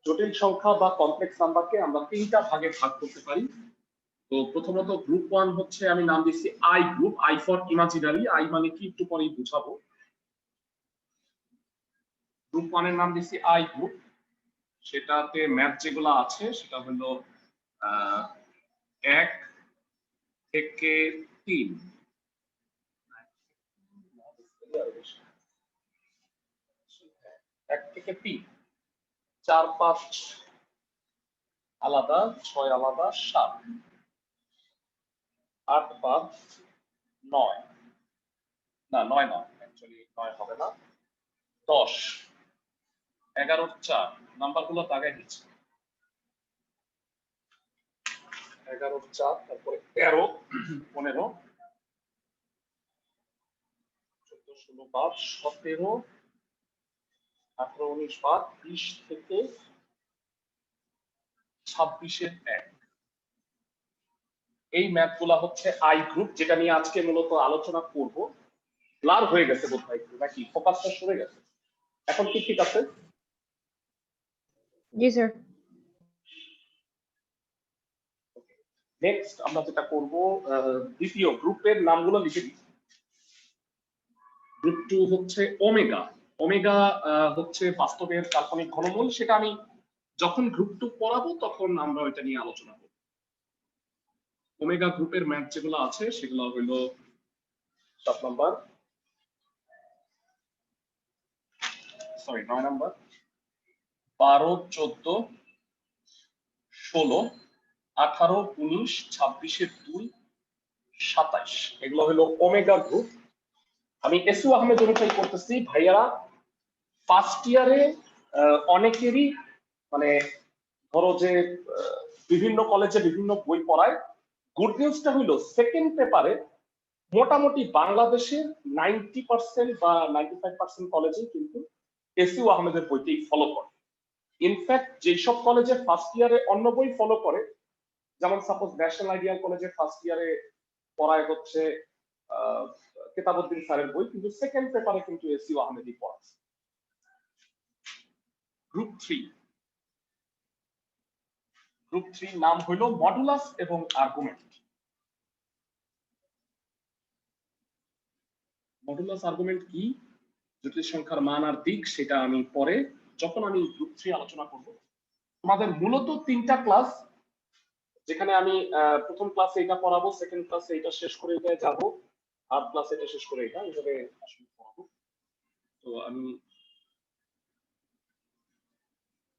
জটিল সংখ্যা বা কমপ্লেক্স নাম্বারকে আমরা তিনটা ভাগে ভাগ করতে পারি। তো প্রথমত গ্রুপ 1 হচ্ছে আমি নাম দিচ্ছি I group, I for imaginary. I মানে কি একটু পরেই বুঝাবো। গ্রুপ 1 এর নাম দিচ্ছি আই গ্রুপ। সেটাতে ম্যাথ যেগুলো আছে সেটা হলো 1 থেকে 3, 1 থেকে 3, 4 5 আলাদা, 6 আলাদা, 7, 8 5 9, না 9 নয়, অ্যাকচুয়ালি 9 হবে না, 10, 11 4 নাম্বারগুলো দাগাই দিচ্ছি। 11 4, তারপরে 13 15, 14 16 5 17 18 19 5 20 থেকে 26 এর 1। এই ম্যাথগুলা হচ্ছে আই গ্রুপ, যেটা নিয়ে আজকে মূলত আলোচনা করব। ব্লার হয়ে গেছে বোধহয় নাকি ফোকাসটা সরে গেছে? এখন কি ঠিক আছে? জি স্যার। নেক্সট আমরা যেটা করব, দ্বিতীয় গ্রুপের নামগুলো লিখে দিই। গ্রুপ 2 হচ্ছে ওমেগা। ওমেগা হচ্ছে বাস্তবের কাল্পনিক ঘনমূল। সেটা আমি যখন গ্রুপ 2 পড়াবো তখন আমরা ওইটা নিয়ে আলোচনা করব। ওমেগা গ্রুপের ম্যাথ যেগুলো আছে সেগুলো হলো 7 নাম্বার, সরি 9 নাম্বার, 12 14 16 18 19 26 এর 2 27, এগুলো হলো ওমেগা গ্রুপ। আমি এসু আহমেদ অনুযায়ী করতেছি। ভাইয়ারা ফার্স্ট ইয়ারে অনেকেরই মানে ধরো যে বিভিন্ন কলেজে বিভিন্ন বই পড়ায়। গুড নিউজটা হইলো সেকেন্ড পেপারে মোটামুটি বাংলাদেশের 90% বা 95% কলেজে কিন্তু এসইউ আহমেদের বইটাই ফলো করে। ইনফ্যাক্ট যেসব কলেজে ফার্স্ট ইয়ারে অন্য বই ফলো করে, যেমন সাপোজ ন্যাশনাল আইডিয়াল কলেজে ফার্স্ট ইয়ারে পড়ায় হচ্ছে কেতাবউদ্দিন স্যারের বই, কিন্তু সেকেন্ড পেপারে কিন্তু এসইউ আহমেদই পড়াচ্ছে। গ্রুপ 3, গ্রুপ 3 নাম হইল মডুলাস এবং আর্গুমেন্ট। মডুলাস আর্গুমেন্ট কি, জটিল সংখ্যার মান আর দিক, সেটা আমি পরে যখন আমি গ্রুপ 3 আলোচনা করব। তোমাদের মূলত 3টা ক্লাস, যেখানে আমি প্রথম ক্লাসে এটা পড়াবো, সেকেন্ড ক্লাসে এটা শেষ করে এটা যাব, আর ক্লাসে এটা শেষ করে এটা এইভাবে আসলে পড়াবো। তো আমি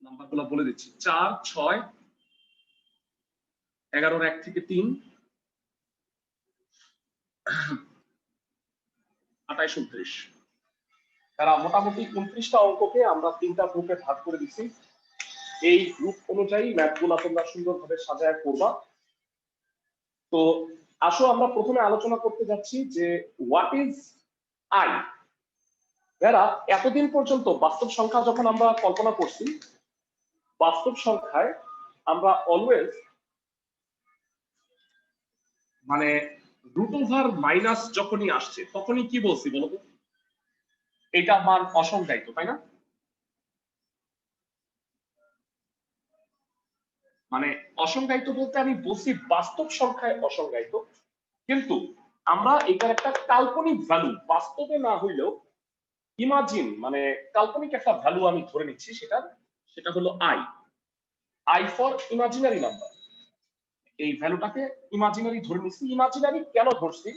নাম্বারগুলো বলে দিচ্ছি। 4 6 11 1 থেকে 3 28 29, তারা মোটামুটি 29টা অঙ্ককে আমরা 3টা গ্রুপে ভাগ করে দিচ্ছি। এই গ্রুপ অনুযায়ী ম্যাথগুলো তোমরা সুন্দরভাবে সাজায় করবা। তো আসো আমরা প্রথমে আলোচনা করতে যাচ্ছি যে হোয়াট ইজ আই। যারা এতদিন পর্যন্ত বাস্তব সংখ্যা যখন আমরা কল্পনা করছি, বাস্তব সংখ্যায় আমরা অলওয়েজ মানে রুট ওভার মাইনাস যখনই আসছে তখনই কি বলছি বলতো, এটা মান অসংজ্ঞায়িত, তাই না? মানে অসংজ্ঞায়িত বলতে আমি বলছি বাস্তব সংখ্যায় অসংজ্ঞায়িত, কিন্তু আমরা এটার একটা কাল্পনিক ভ্যালু, বাস্তবে না হইলেও ইমাজিন মানে কাল্পনিক একটা ভ্যালু আমি ধরে নিচ্ছি, সেটা হলো I. I for imaginary number. এই ভ্যালুটাকে ইমাজিনারি ধরে নিচ্ছি। ইমাজিনারি কেন ধরছি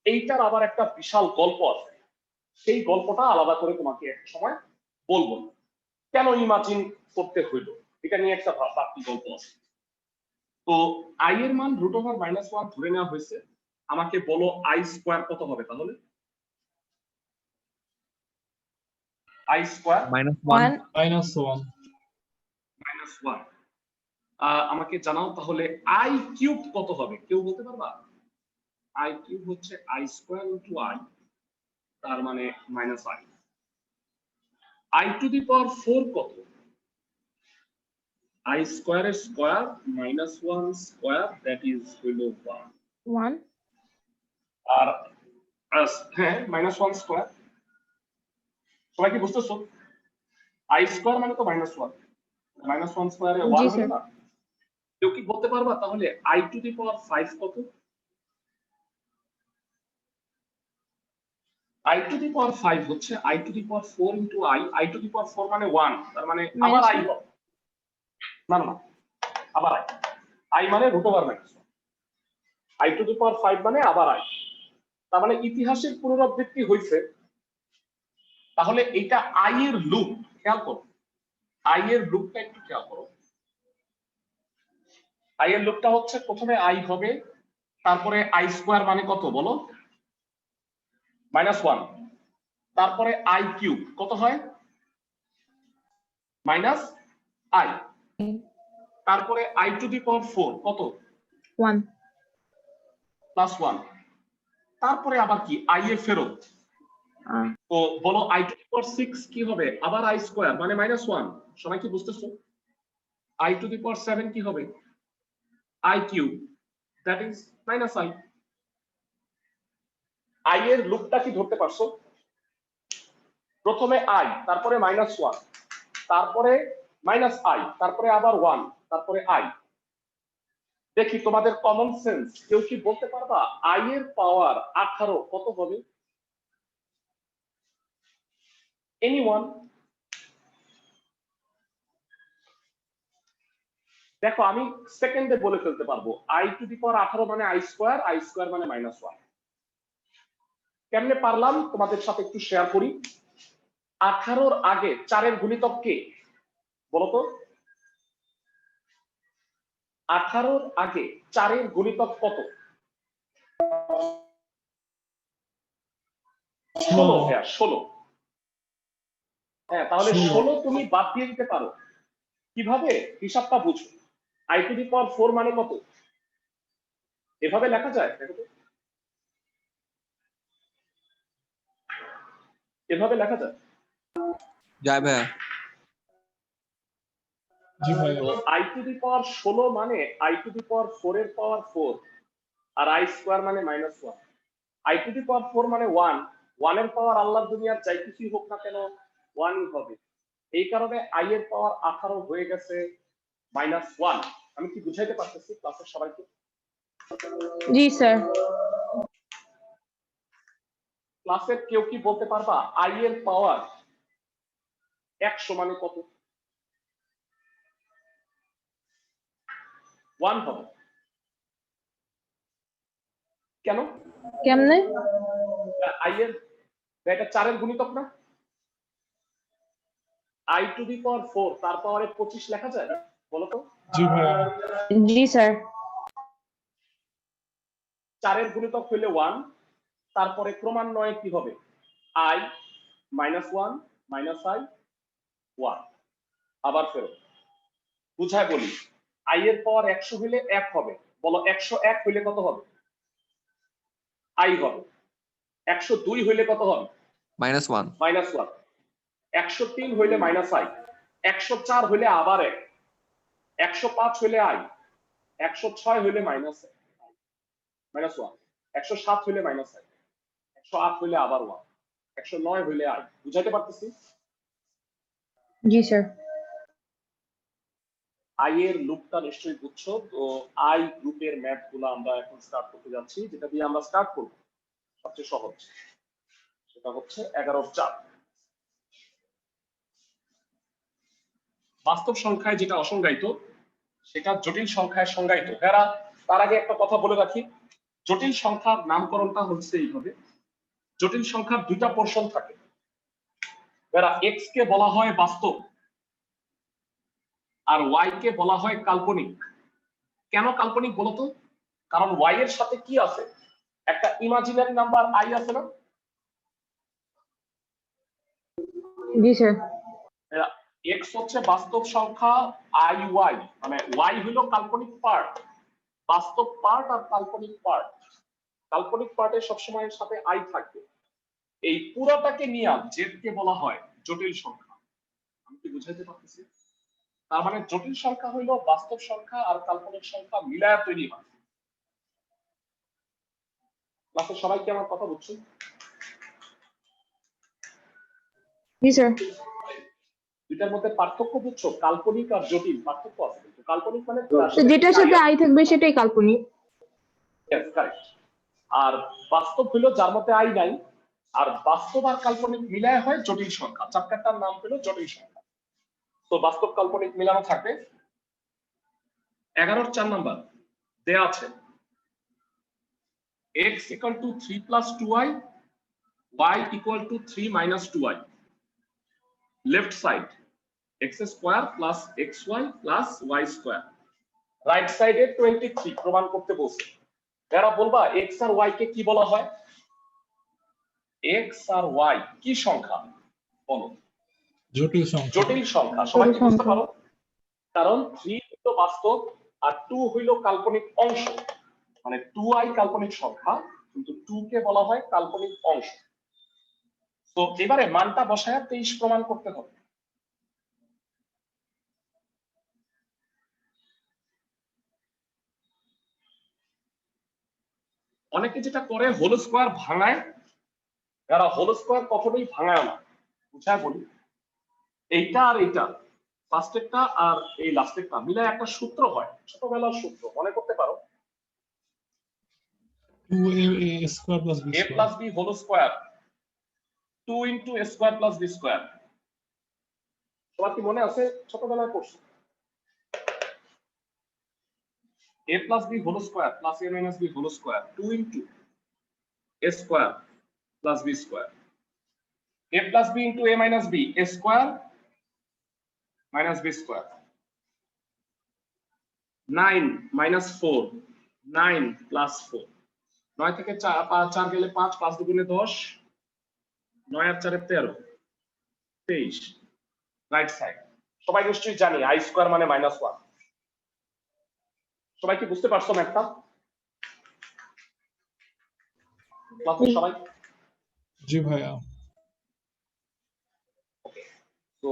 এইটার আবার একটা বিশাল গল্প আছে, সেই গল্পটা আলাদা করে তোমাকে এক সময় বলবো। কেন ইমাজিন করতে হইলো এটা নিয়ে একটা বাড়তি গল্প আছে। তো আই এর মান রুট ওভার -1 ধরে নেওয়া হয়েছে। আমাকে বলো আই স্কয়ার কত হবে তাহলে? I square -1 -1। আমাকে জানাও তাহলে আই কিউব কত হবে, কেউ বলতে পারবা? আই কিউব হচ্ছে আই স্কয়ার ইনটু আই, তার মানে -i। I to the power 4 কত? আই স্কয়ারের স্কয়ার -1 স্কয়ার, দ্যাট ইজ হলো 1। আর হ্যাঁ -1 স্কয়ার। সবাই কি বুঝতেছো? আই স্কয়ার মানে তো -1, -1 স্কয়ারে জি 1 স্যার। হলো না? কেউ কি বলতে পারবা তাহলে i⁵ কত? i⁵ হচ্ছে i⁴ ইনটু i⁴ মানে 1, তার মানে আবার i হবে। না না, আবার i মানে √1 i⁵ মানে আবার i, তার মানে ইতিহাসের পুনরাবৃত্তি হইছে। তাহলে এটা i এর লুপ, খেয়াল করো i এর লুপটা একটু খেয়াল করো। i এর লুপটা হচ্ছে প্রথমে i হবে, তারপরে i² মানে কত বলো? -1, তারপরে i³ কত হয়? -i, তারপরে i⁴ কত? 1 +1, তারপরে আবার কি i এর ফেরত। তো বলো i⁶ কি হবে? আবার i² মানে -1, সবাই কি বুঝতেছো? i⁷ কি হবে? i³ that is -i। i এর লুপটা কি ধরতে পারছো? প্রথমে i, তারপরে -1, তারপরে -i, তারপরে আবার 1, তারপরে i। দেখি তোমাদের কমন সেন্স, কেউ কি বলতে পারবা i এর পাওয়ার 18 কত হবে? এনিওয়ান? দেখো আমি সেকেন্ডে বলে ফেলতে পারবো i⁻18 মানে i² মানে -1। কেমনে পারলাম তোমাদের সাথে একটু শেয়ার করি। 18-র আগে 4-এর গুণিতক কে বলতো? 18-র আগে 4-এর গুণিতক কত? 16 হ্যাঁ 16। হ্যাঁ তাহলে 16 তুমি বাদ দিয়ে দিতে পারো। কিভাবে? হিসাবটা বুঝো। i⁴ মানে কত? এভাবে লেখা যায়, দেখো তো এভাবে লেখা যায়। যায় ভাইয়া। জি ভাই। তো i⁴ মানে i⁴ এর পাওয়ার 4 আর i² মানে -1। i⁴ মানে 1, 1 এর পাওয়ার আল্লাহর দুনিয়ার যাই কিছুই হোক না কেন 1ই হবে। এই কারণে i এর পাওয়ার 18 হয়ে গেছে -1। আমি কি বুঝাইতে পারতেছি ক্লাসের সবাইকে? জি স্যার। ক্লাসের কেউ কি বলতে পারবা i এর পাওয়ার 100 মানে কত? 1 হবে। কেন? কেমনে? i এর এটা 4-এর গুণিতক না? i⁴ তার পাওয়ারে 25 লেখা যায় বলো তো? জি ভাই। জি স্যার। 4-এর গুণিতক হইলে 1, তারপরে ক্রমান্বয়ে কি হবে? i -1 -i 1, আবার ফেরত। বুঝায় বলি, i এর পাওয়ার 100 হইলে 1 হবে। বলো 101 হইলে কত হবে? i হবে। 102 হইলে কত হবে? -1 -1। 103 হইলে -i, 104 হইলে আবার 1, 105 হইলে i, 106 হইলে -1, 107 হইলে -i, 108 হইলে আবার 1, 109 হইলে i। বুঝাইতে পারতেছি? জি স্যার। i এর লুপটা নিশ্চয়ই বুঝছো। তো i গ্রুপের ম্যাথ গুলো আমরা এখন স্টার্ট করতে যাচ্ছি। যেটা দিয়ে আমরা স্টার্ট করব সবচেয়ে সহজ, সেটা হচ্ছে 11-4। বাস্তব সংখ্যায় যেটা অসংজ্ঞায়িত সেটা জটিল সংখ্যায় সংজ্ঞায়িত। এরা তার আগে একটা কথা বলে রাখি, জটিল সংখ্যার নামকরণটা হচ্ছে এইভাবে। জটিল সংখ্যার দুইটা পোর্শন থাকে। এরা x কে বলা হয় বাস্তব আর y কে বলা হয় কাল্পনিক। কেন কাল্পনিক বলতো? কারণ y এর সাথে কি আছে? একটা ইমাজিনারি নাম্বার i আছে না? জি স্যার। x হচ্ছে বাস্তব সংখ্যা, i y মানে y হলো কাল্পনিক পার্ট। বাস্তব পার্ট আর কাল্পনিক পার্ট, কাল্পনিক পার্টে সবসময় সাথে i থাকবে। এই পুরোটাকে নিয়ে z কে বলা হয় জটিল সংখ্যা। আমি কি বুঝাইতে পারতেছি? তার মানে জটিল সংখ্যা হইলো বাস্তব সংখ্যা আর কাল্পনিক সংখ্যা মিলায়া তৈরি হয়। ক্লাসের সবাই কি আমার কথা বুঝছেন? জি স্যার। দুইটার মধ্যে পার্থক্য বুঝছো? কাল্পনিক আর জটিল পার্থক্য আছে, কিন্তু কাল্পনিক মানে তো যেটার সাথে আই থাকবে সেটাই কাল্পনিক। Yes, correct. আর বাস্তব হলো যার মধ্যে আই নাই, আর বাস্তব আর কাল্পনিক মিলায় হয় জটিল সংখ্যা। চ্যাপ্টারটার নাম হলো জটিল সংখ্যা। তো বাস্তব কাল্পনিক মিলানো থাকবে। 11 4 নাম্বার দেয়া আছে x equal to 3 plus 2y, y equal to 3 minus 2y. Left side x square plus xy plus y square. Right সাইডে 23 প্রমাণ করতে বলছে। যারা বলবা x আর y কে কি বলা হয়? x আর y কি সংখ্যা বলো? জটিল সংখ্যা। জটিল সংখ্যা। সবাই কি বুঝতে পারো? কারণ 3 হলো বাস্তব আর 2 হইলো কাল্পনিক অংশ, মানে 2i কাল্পনিক সংখ্যা, কিন্তু 2 কে বলা হয় কাল্পনিক অংশ। তো এবারে মানটা বসায় 23 প্রমাণ করতে হবে। অনেকে যেটা করে হোল স্কয়ার ভাঙায়, যারা হোল স্কয়ার কখনোই ভাঙায় না, বুঝায় বলি। এইটা আর এইটা, ফার্স্টেরটা আর এই লাস্টেরটা মিলে একটা সূত্র হয়, ছোটবেলার সূত্র মনে করতে পারো। 2a square plus b a square। plus b whole square 2 into a square plus b square। সবার কি মনে আছে? ছোটবেলায় পড়ছি। a plus b whole square plus a minus b whole square 2 into a square plus b square। a plus b into a minus b, a square minus b square। 9 minus 4, 9 plus 4। 9 থেকে 4 গেলে 5, 5 দুগুণে 10, 9 আর 4 13, 23। Right side সবাই নিশ্চয়ই জানি i square মানে -1। সবাই কি বুঝতে পারছো ম্যাথটা? ক্লাসে সবাই? জি ভাইয়া। তো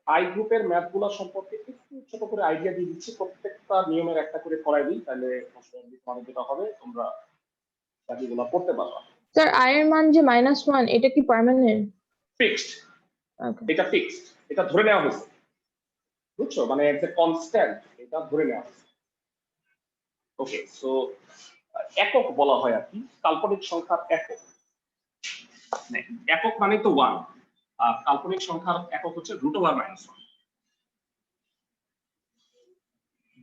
আই গ্রুপের ম্যাথগুলো সম্পর্কে একটু ছোট করে আইডিয়া দিয়ে দিচ্ছি, প্রত্যেকটা নিয়মের একটা করে করাই দিই, তাহলে তোমাদের যেটা হবে তোমরা বাকিগুলো পড়তে পারবা। স্যার আই এর মান যে -1 এটা কি পার্মানেন্ট? ফিক্সড। ওকে। এটা ফিক্সড, এটা ধরে নেওয়া হয়েছে, বুঝছো? মানে একটা কনস্ট্যান্ট, এটা ধরে নেওয়া হয়েছে। ওকে, সো একক বলা হয় আর কি, কাল্পনিক সংখ্যার একক। একক মানে তো 1, আর কাল্পনিক সংখ্যার একক হচ্ছে √1।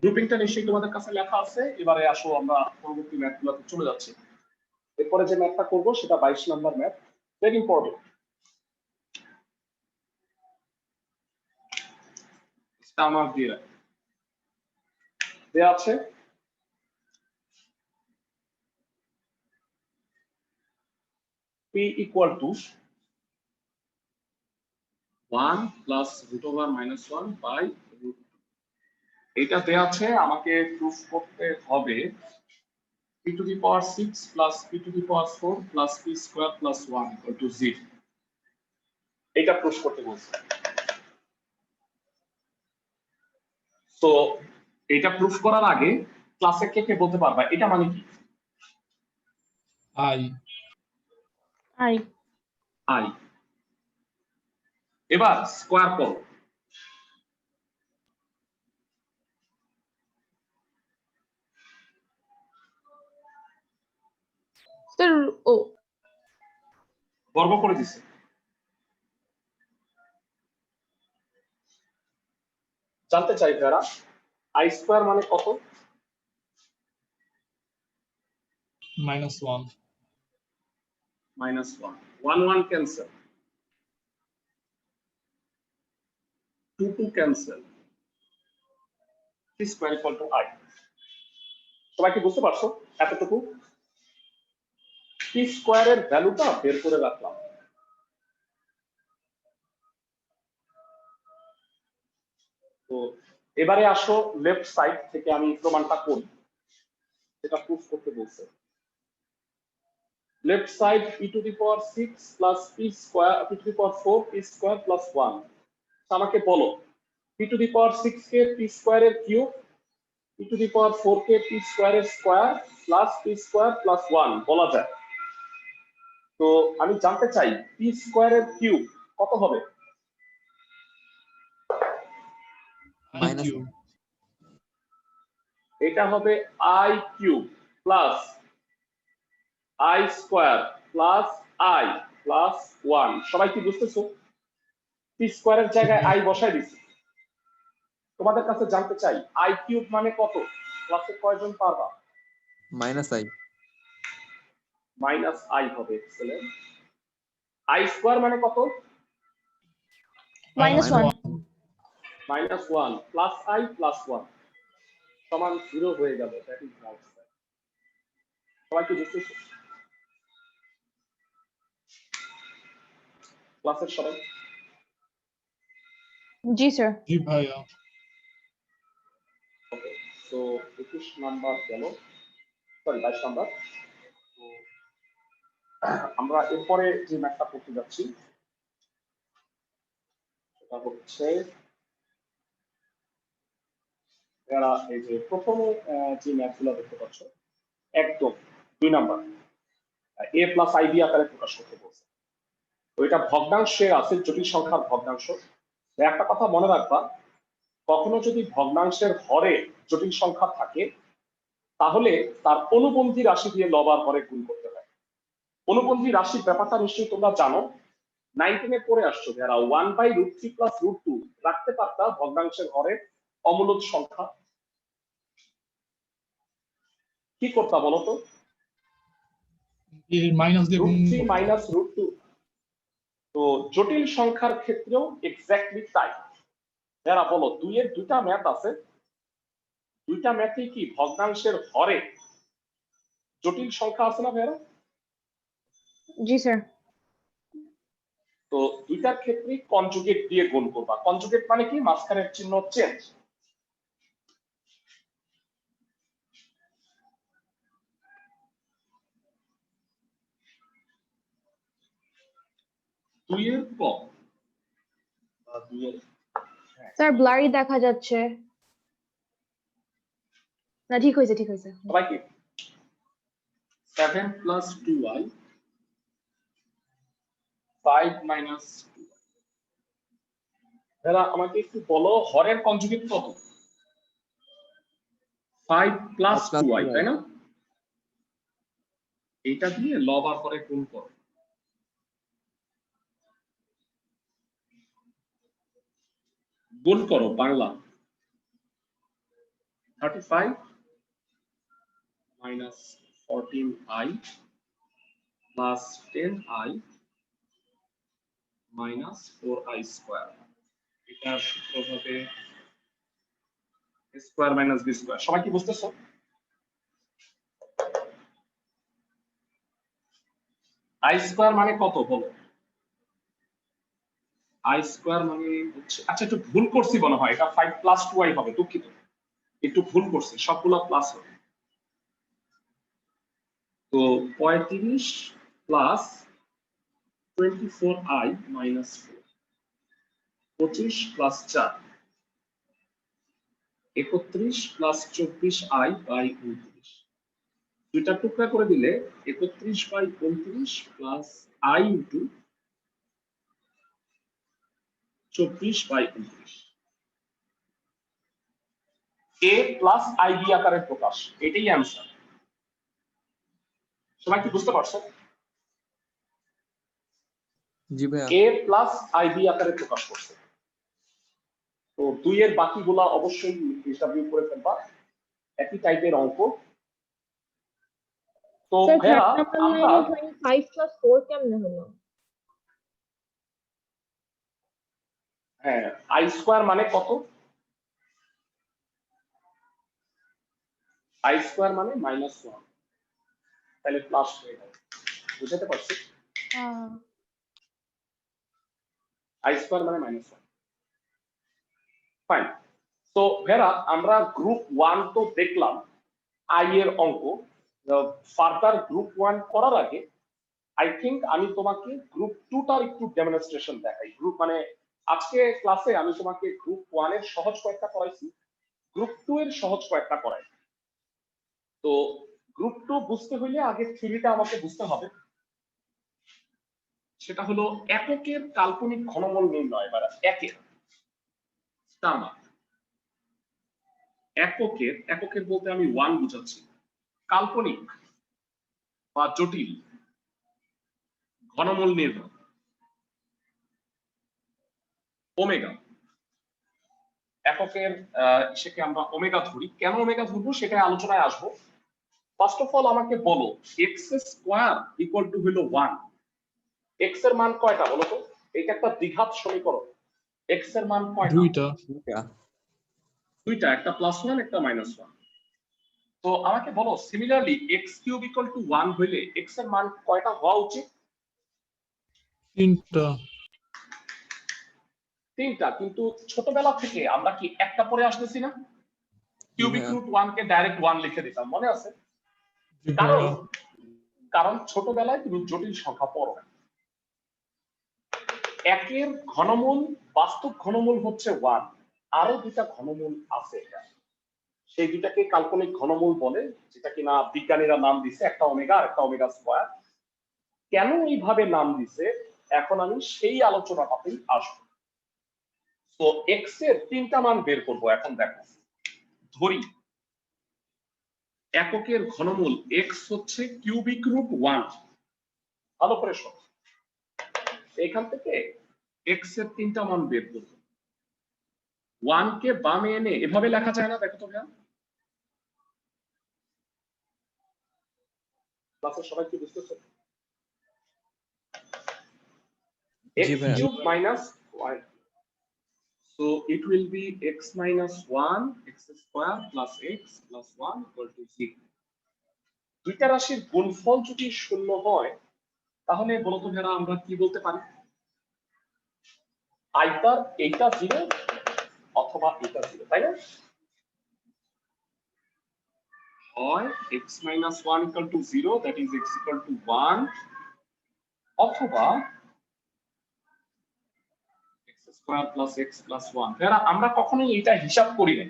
গ্রুপিংটা নিশ্চয়ই তোমাদের কাছে লেখা আছে। এবারে আসো আমরা পরবর্তী ম্যাথগুলোতে চলে যাচ্ছি। এরপরে যে ম্যাথটা করব সেটা 22 নাম্বার ম্যাথ, ভেরি ইম্পর্টেন্ট। এটা আমার দেয়া আছে p equal to 1 plus √1 by √2। এটা দেয়া আছে, আমাকে প্রুফ করতে হবে p to the power 6 plus p to the power 4 plus p square plus 1 equal to 0। এটা প্রুফ করতে বলছে। তো এটা প্রুফ করার আগে ক্লাসে কে কে বলতে পারবা এটা মানে কি? আই। আই। আই। এবার স্কয়ার করো। স্যার ও বর্গ করে দিছে। জানতে চাই যারা আই স্কয়ার মানে কত? -1। -1, 1 1 cancel, 2 2 cancel, p square equal two i। সবাই কি বুঝতে পারছো এতটুকু? p স্কয়ারের ভ্যালুটা বের করে রাখলাম। তো এবারে আসো লেফট সাইড থেকে আমি প্রমাণটা করি, এটা প্রুফ করতে বলছে। Left side p to the power 6 plus p square p to the power 4 p square plus 1। আমাকে বলো p টু দি পাওয়ার 6 কে p স্কয়ারের cube, p to the power 4 কে p স্কয়ারের square plus p square plus 1 বলা যায়। তো আমি জানতে চাই p স্কয়ারের কিউব কত হবে? Minus কিউব এটা হবে i cube plus i square plus i plus 1। সবাই কি বুঝতেছো? পি স্কয়ারের জায়গায় i বসাই দিছি। তোমাদের কাছে জানতে চাই i কিউব মানে কত? ক্লাসে কয়জন পারবা? minus I. মাইনাস i হবে। এক্সেলেন্ট। i স্কয়ার মানে কত? -1 মাইনাস 1 প্লাস i প্লাস 1 সমান 0 হয়ে গেল। That is right. সবাই কি বুঝতেছো? ক্লাসের সবাই? জি স্যার। জি ভাইয়া ওকে, সো 21 নাম্বার গেল, সরি 22 নাম্বার। তো আমরা এরপরে যে ম্যাথটা করতে যাচ্ছি সেটা হচ্ছে যারা এই যে প্রথমে যে ম্যাথগুলো দেখতে পাচ্ছ একদম 2 নাম্বার a প্লাস ib আকারে প্রকাশ করতে বলছে। তো এটা ভগ্নাংশে আছে, জটিল সংখ্যার ভগ্নাংশ। একটা কথা মনে রাখবা, কখনো যদি ভগ্নাংশের হরে জটিল সংখ্যা থাকে তাহলে তার অনুবন্ধী রাশি দিয়ে লব আর হরে গুণ করতে হয়। অনুবন্ধী রাশির ব্যাপারটা নিশ্চয়ই তোমরা জানো, 19 এ পড়ে আসছো যারা 1/√3 + √2 রাখতে পারতা ভগ্নাংশের হরে অমূলদ সংখ্যা। কি করতা বলো তো? এই মাইনাস দিয়ে গুণ √3 - √2। তো জটিল সংখ্যার ক্ষেত্রেও এক্স্যাক্টলি তাই। যারা বলো 2 এর দুইটা ম্যাথ আছে, দুইটা ম্যাথেই কি ভগ্নাংশের হরে জটিল সংখ্যা আছে না ভাইরা? জি স্যার। তো দুইটার ক্ষেত্রেই কনজুগেট দিয়ে গুণ করবা। কনজুগেট মানে কি? মাঝখানের চিহ্ন চেঞ্জ। দুইয়ের কম বা দুইয়ের স্যার ব্লারি দেখা যাচ্ছে। না ঠিক হয়েছে ঠিক হয়েছে। সবাই কি 7 + 2i 5 - 2। ভাইরা আমাকে একটু বলো হরের কনজুগেট কত? 5 + 2i, তাই না? এটা দিয়ে লব আর হরে গুণ করো। গুণ করো Bangla. 35 - 14i plus 10i minus 4i square. এটা সূত্র হবে a square minus b square. সবাই কি বুঝতেছো? i স্কয়ার মানে কত বলো? i স্কয়ার মানে হচ্ছে, আচ্ছা একটু ভুল করছি মনে হয়, এটা 5 + 2i হবে, দুঃখিত একটু ভুল করছি, সবগুলা প্লাস হবে। তো 35 plus 24i minus 4, 25 plus 4, 31 plus 24i by 29। দুইটা টুকরা করে দিলে 31/29 plus i into 24/29। a plus ib আকারে প্রকাশ, এটাই অ্যান্সার। সবাই কি বুঝতে পারছো? জি ভাইয়া। a প্লাস ib আকারে প্রকাশ করছে। তো 2 এর বাকিগুলা অবশ্যই হিসাব করে ফেলবা, একই টাইপের অঙ্ক। তো স্যার ভাইয়া 3 নাম্বার আমরা লাইনে 25 + 4 কেমনে হলো? হ্যাঁ i স্কয়ার মানে কত? i স্কয়ার মানে -1, তাহলে প্লাস হয়ে যাবে। বুঝতে পারছি? i স্কয়ার মানে -1। ফাইন। তো ভেরা আমরা গ্রুপ 1 তো দেখলাম i এর অঙ্ক। ফার্দার গ্রুপ 1 করার আগে আই থিংক আমি তোমাকে গ্রুপ 2 টার একটু ডেমনস্ট্রেশন দেখাই। গ্রুপ মানে আজকে ক্লাসে আমি তোমাকে গ্রুপ 1 এর সহজ কয়েকটা করাইছি, গ্রুপ 2 এর সহজ কয়েকটা করাই। তো গ্রুপ 2 বুঝতে হইলে আগে থিওরিটা আমাকে বুঝতে হবে। সেটা হলো এককের কাল্পনিক ঘনমূল নির্ণয়, বা একের স্টার মান। এককের বলতে আমি ওয়ান বুঝাচ্ছি, কাল্পনিক বা জটিল ঘনমূল নির্ভর ওমেগা। এককের ইসেকে আমরা ওমেগা ধরি, কেন ওমেগা ধরবো সেটা আলোচনায় আসবো। ফার্স্ট অফ অল আমাকে বলো এক্স স্কোয়ার ইকুয়াল টু হলো 1, এক্স এর মান কয়টা বলো তো? এটা একটা দ্বিঘাত সমীকরণ, এক্স এর মান কয়টা? দুইটা। দুইটা, একটা +1 একটা -1। তো আমাকে বলো similarly x cube equal to 1 হইলে এক্স এর মান কয়টা হওয়া উচিত? তিনটা। তিনটা, কিন্তু ছোটবেলা থেকে আমরা কি একটা পরে আসতেছি না? কিউবিক ভাইয়া। রুট 1 কে ডাইরেক্ট 1 লিখে দিতাম, মনে আছে? জি কারণ ভাইয়া। কারণ ছোটবেলায় তুমি জটিল সংখ্যা পড়ো না। একের ঘনমূল, বাস্তব ঘনমূল হচ্ছে 1, আরো দুটা ঘনমূল আছে, সেই দুটাকে কাল্পনিক ঘনমূল বলে, যেটা কিনা বিজ্ঞানীরা নাম দিছে, একটা ওমেগা আর একটা ওমেগা স্কয়ার। কেন এইভাবে নাম দিছে এখন আমি সেই আলোচনাটাতেই আসবো। তো এক্স এর তিনটা মান বের করবো। এখন দেখো, ধরি এককের ঘনমূল এক্স হচ্ছে কিউবিক রুট 1। ভালো করে শোনো, এখান থেকে এক্স এর তিনটা মান বের করব। 1 কে বামে এনে এভাবে লেখা যায় না, দেখো তো ভাইয়া, ক্লাসের সবাই কি বুঝতেছো? x জি ভাইয়া। cube minus 1, so it will be x minus 1 x square plus x plus 1 equal to 0। দুইটা রাশির গুণফল যদি শূন্য হয় তাহলে বলতো ভাইয়া আমরা কি বলতে পারি? আইদার এইটা 0 অথবা এটা 0, তাই না? হয় x minus 1 equal to 0, that is x equal to 1, অথবা x square plus x plus 1। ভাইয়া আমরা কখনোই এটা হিসাব করি না,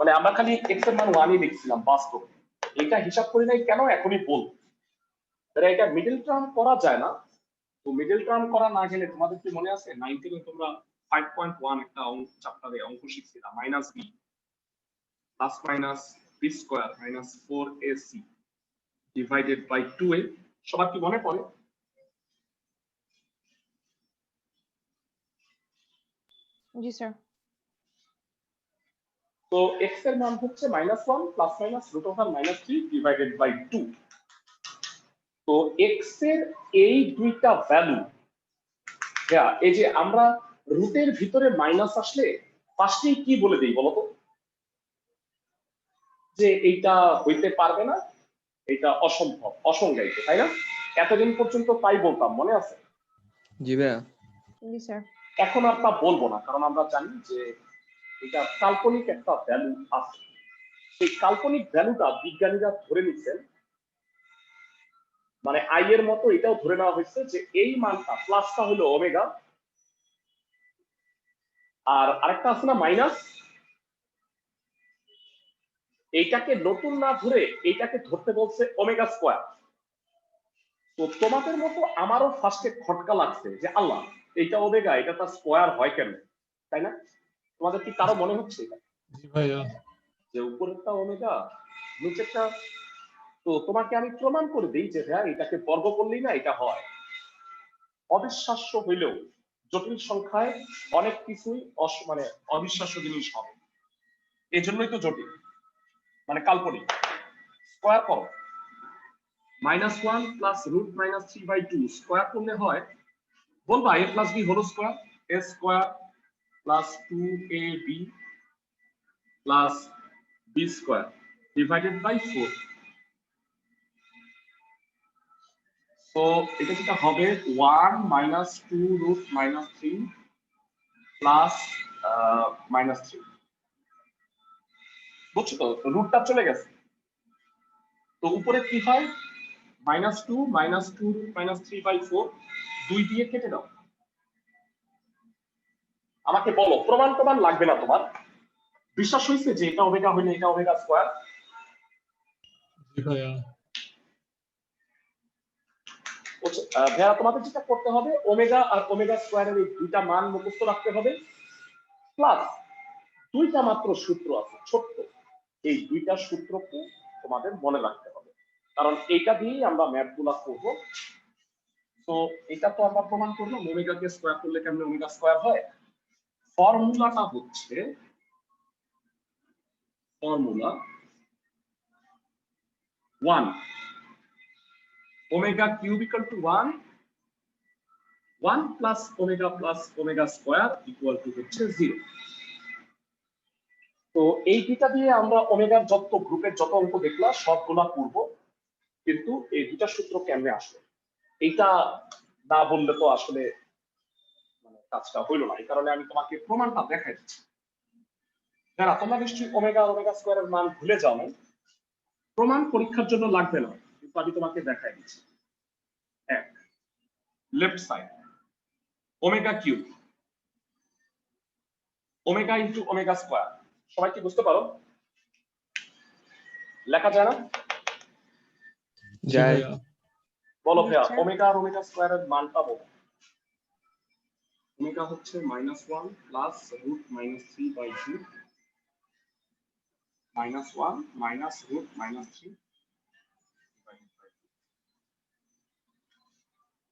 মানে আমরা খালি x এর মান 1 ই লিখছিলাম, বাস্তব এটা হিসাব করি নাই। কেন এখনই বল, এটা মিডল টার্ম করা যায় না। তো মিডল টার্ম করা না গেলে তোমাদের কি মনে আছে 9 এ তোমরা 5.1 একটা চ্যাপ্টারে অঙ্ক শিখছিলা, minus b plus minus b square minus 4ac divided by 2a, সবার কি মনে পড়ে? জি স্যার। তো x এর মান হচ্ছে -1 প্লাস মাইনাস √3 ডিভাইডেড বাই 2। তো x এর এই দুইটা ভ্যালু, এই যে আমরা রুটের ভিতরে মাইনাস আসলে ফার্স্টেই কি বলে দেই বলতো? যে এইটা হইতে পারবে না, এটা অসম্ভব, অসংজ্ঞায়িত, তাই না? এতদিন পর্যন্ত তাই বলতাম, মনে আছে? জি ভাইয়া। জি স্যার। এখন আর তা বলবো না, কারণ আমরা জানি যে এটা কাল্পনিক একটা ভ্যালু আছে। সেই কাল্পনিক ভ্যালুটা বিজ্ঞানীরা ধরে নিচ্ছেন, মানে আই এর মতো এটাও ধরে নেওয়া হয়েছে যে এই মানটা প্লাসটা হলো ওমেগা, আর আরেকটা আছে না মাইনাস, এইটাকে নতুন না ধরে এইটাকে ধরতে বলছে ওমেগা স্কয়ার। তো তোমাদের মতো আমারও ফার্স্টে খটকা লাগছে যে আল্লাহ, এইটা ওমেগা, এটা তার স্কয়ার হয় কেন, তাই না? তোমাদের কি কারো মনে হচ্ছে এটা জি ভাইয়া। যে উপরেরটা ওমেগা নিচেরটা? তো তোমাকে আমি প্রমাণ করে দিই যে ভাইয়া এটাকে বর্গ করলেই না এটা হয়। অবিশ্বাস্য হইলেও জটিল সংখ্যায় অনেক কিছুই মানে অবিশ্বাস্য জিনিস হবে, এই জন্যই তো জটিল, মানে কাল্পনিক। স্কয়ার করো, -1 প্লাস √-3/2 স্কয়ার করলে হয়, বলবা a plus b whole square, a square plus 2ab plus b square divided by 4। তো এটা যেটা হবে 1 - 2√-3 প্লাস -3, বুঝছো তো? রুটটা চলে গেছে, তো উপরে কি হয় -2 -2√-3/4, 2 দিয়ে কেটে দাও। আমাকে বলো, প্রমাণ লাগবে না তোমার, বিশ্বাস হয়েছে যে এটা ওমেগা হইলে এটা ওমেগা স্কয়ার? জি ভাইয়া। ভাইয়া তোমাদের যেটা করতে হবে, ওমেগা আর ওমেগা স্কয়ারের এই দুইটা মান মুখস্থ রাখতে হবে, প্লাস দুইটা মাত্র সূত্র আছে ছোট্ট, এই দুইটা সূত্রকে তোমাদের মনে রাখতে হবে, কারণ এইটা দিয়েই আমরা ম্যাথ গুলা করবো। তো এটা তো আমরা প্রমাণ করলাম ওমেগাকে স্কয়ার করলে কেমনে ওমেগা স্কয়ার হয়। ফর্মুলাটা হচ্ছে formula 1 omega cube equal to 1 plus omega square equal two হচ্ছে 0। তো এই দুটা দিয়ে আমরা ওমেগার যত গ্রুপের যত অঙ্ক দেখলাম সবগুলা করব, কিন্তু এই দুটা সূত্র কেমনে আসলো এইটা না বললে তো আসলে মানে কাজটা হইলো না। এই কারণে আমি তোমাকে প্রমাণটা দেখাই দিচ্ছি। যারা তোমরা নিশ্চয়ই ওমেগা স্কয়ারের মান ভুলে যাও না, প্রমাণ পরীক্ষার জন্য লাগবে না, কিন্তু আমি তোমাকে দেখাই দিচ্ছি। এক, left side omega cube omega into omega square, সবাই কি বুঝতে পারো? লেখা যায় না? জি যায়। ভাইয়া। বলো ভাইয়া, আচ্ছা। ওমেগা আর ওমেগা স্কয়ারের মানটা বলো। ওমেগা হচ্ছে -1 প্লাস রুট -3/2 -1 মাইনাস রুট -3,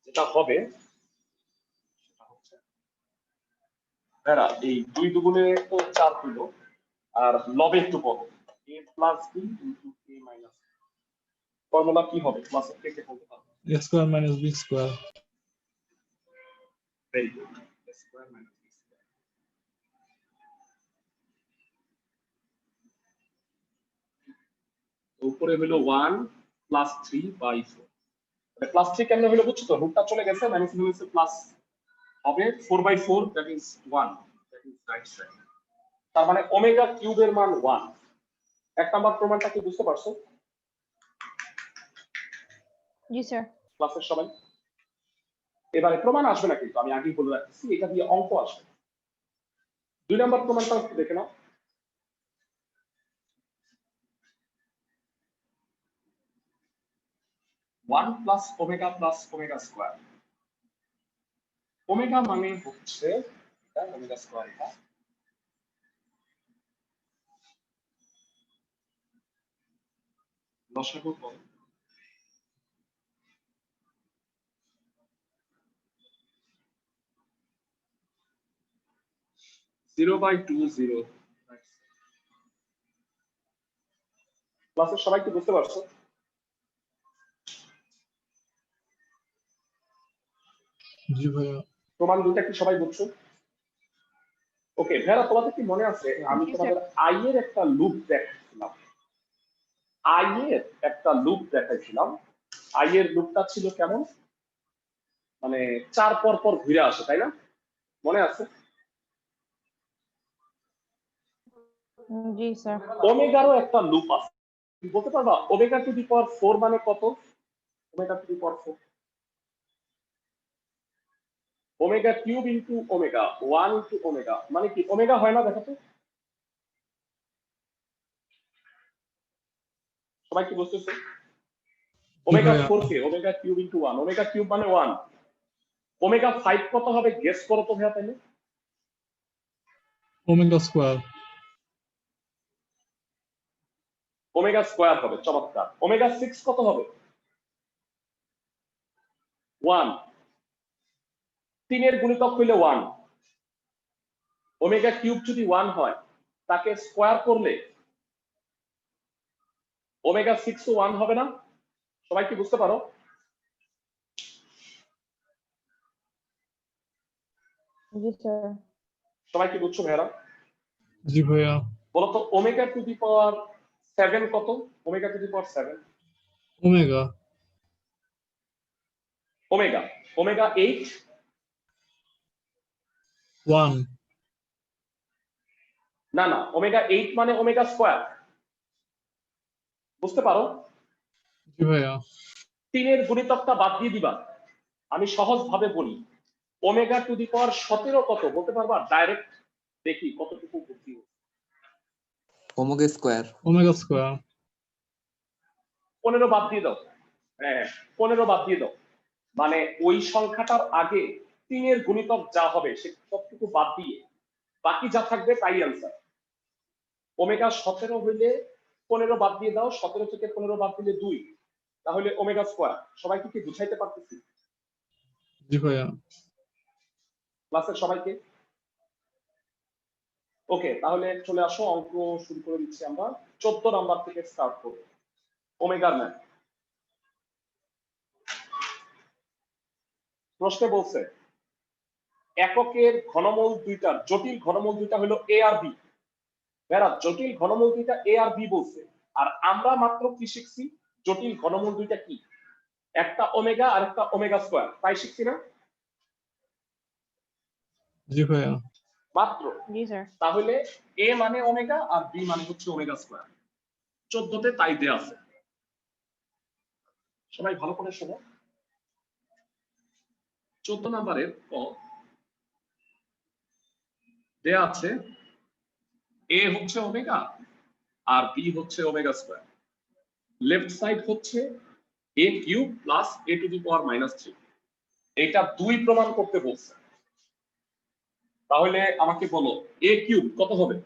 যেটা হবে সেটা হচ্ছে ভাইয়া এই 2 দুগুণে তো 4 হলো, আর লবে একটু বলো a plus b into a minus. Formula কি হবে ক্লাসে কে কে বলতে পারবে? A square minus B square. Very good, a square minus b square. উপরে হলো 1 প্লাস 3/4, প্লাস 3 কেমনে হলো বুঝছো তো? রুটটা চলে গেছে, মাইনাস হয়েছে প্লাস হবে 4/4, that is 1, that is right side. তার মানে ওমেগা কিউবের মান 1। এক নাম্বার প্রমাণটা কি বুঝতে পারছো জি স্যার। ক্লাসের সবাই? এবারে প্রমাণ আসবে না, কিন্তু আমি আগেই বলে রাখছি এটা দিয়ে অঙ্ক আসবে। 2 নাম্বার প্রমাণটা একটু দেখে নাও। One plus omega square, omega মানে হচ্ছে এটা ওমেগা স্কয়ার, এটা লসাগু কত? Zero by two zero. ক্লাসের সবাই কি বুঝতে পারছো? জি ভাইয়া। প্রমাণ দুইটা কি সবাই বুঝছো? ওকে ভেরা, তোমাদের কি মনে আছে আমি জি, তোমাদের আই এর একটা লুপ দেখাচ্ছিলাম? আই এর একটা লুপ দেখাইছিলাম। আই এর লুপটা ছিল কেমন, মানে 4 পর পর ঘুরে আসে, তাই না? মনে আছে? জি স্যার। ওমেগারও একটা লুপ আছে, তুমি বলতে পারবা ওমেগা টু দি পাওয়ার 4 মানে কত? Omega to the power 4 omega cube into omega 1 into omega মানে কি? ওমেগা হয় না দেখো তো, সবাই কি বুঝতেছে? ওমেগা ভাইয়া। 4 কে omega cube into 1, omega cube মানে 1। ওমেগা 5 কত হবে গেস করো তো ভাইয়া তাহলে? Omega square. ওমেগা স্কয়ার হবে, চমৎকার। ওমেগা 6 কত হবে? 1, 3 এর গুণিতক হইলে 1। ওমেগা কিউব যদি 1 হয় তাকে স্কয়ার করলে ওমেগা 6 ও 1 হবে না? সবাই কি বুঝতে পারো? জি স্যার। সবাই কি বুঝছো ভাইরা? জি ভাইয়া। বলতো ওমেগা টু দি পাওয়ার 7 কত? Omega to the power 7 Omega. Omega omega 8 1. না না, ওমেগা 8 মানে ওমেগা স্কয়ার, বুঝতে পারো? জি ভাইয়া। 3 এর গুণিতকটা বাদ দিয়ে দিবা। আমি সহজ ভাবে বলি, ওমেগা টু দি পাওয়ার 17 কত বলতে পারবা? ডাইরেক্ট দেখি কতটুকু বুদ্ধি। Omega square. Omega square. 15 বাদ দিয়ে দাও। হ্যাঁ 15 বাদ দিয়ে দাও, মানে ওই সংখ্যাটার আগে 3 এর গুণিতক যা হবে সে সবটুকু বাদ দিয়ে বাকি যা থাকবে তাই অ্যান্সার। ওমেগা 17 হইলে 15 বাদ দিয়ে দাও, 17 থেকে 15 বাদ দিলে 2, তাহলে ওমেগা স্কয়ার। সবাইকে কি বুঝাইতে পারতেছি? জি ভাইয়া। ক্লাসের সবাইকে? ওকে, তাহলে চলে আসো, অঙ্ক শুরু করে দিচ্ছি আমরা। 14 নাম্বার থেকে স্টার্ট করব। ওমেগার ম্যান। প্রশ্নে বলছে এককের ঘনমূল দুইটার জটিল ঘনমূল দুইটা হলো এ আর বি। বেড়া জটিল ঘনমূল দুইটা এ আর বি বলছে, আর আমরা মাত্র কি শিখছি? জটিল ঘনমূল দুইটা কি? একটা ওমেগা আর একটা ওমেগা স্কয়ার, তাই শিখছি না? জি ভাইয়া। মাত্র। জি স্যার। তাহলে এ মানে ওমেগা আর বি মানে হচ্ছে ওমেগা স্কয়ার। 14তে তাই দেয়া আছে। সবাই ভালো করে শোনো। 14 নম্বরের ক দেয়া আছে এ হচ্ছে ওমেগা আর বি হচ্ছে ওমেগা স্কয়ার। লেফট সাইড হচ্ছে a cube plus a to the power -3। এটা 2 প্রমাণ করতে বলছে। তাহলে আমাকে বলো এ কিউব কত হবে?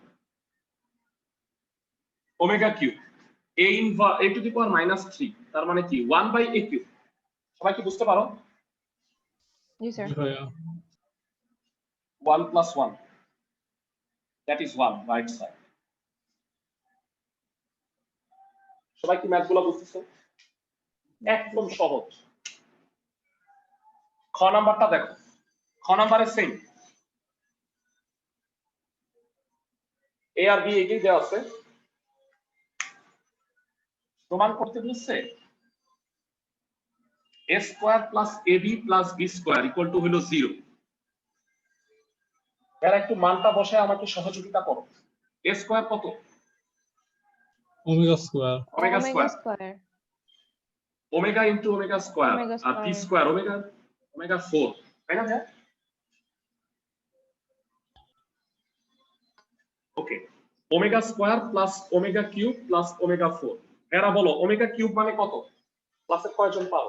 Omega cube a to the power -3, তার মানে কি 1 বাই এ কিউব। সবাই কি বুঝতে পারো? জি স্যার। জি ভাইয়া। 1 plus 1, that is 1, right side. সবাই কি ম্যাথগুলো বুঝতেছো? একদম সহজ। খ নাম্বারটা দেখো, খ নাম্বারে সেম এ আর বি এগিয়ে দেওয়া আছে। প্রমাণ করতে বলছে a square plus a b plus b square equal to হলো 0। এর একটু মানটা বসে আমাকে সহযোগিতা করো। এ স্কয়ার কত? Omega square. Omega omega square. Square. Omega into omega square omega আর b square. Square omega omega 4, তাই না? হ্যাঁ, okay. Omega square plus omega cube plus omega 4। এরা বলো ওমেগা কিউব মানে কত? ক্লাসের কয়জন পাও?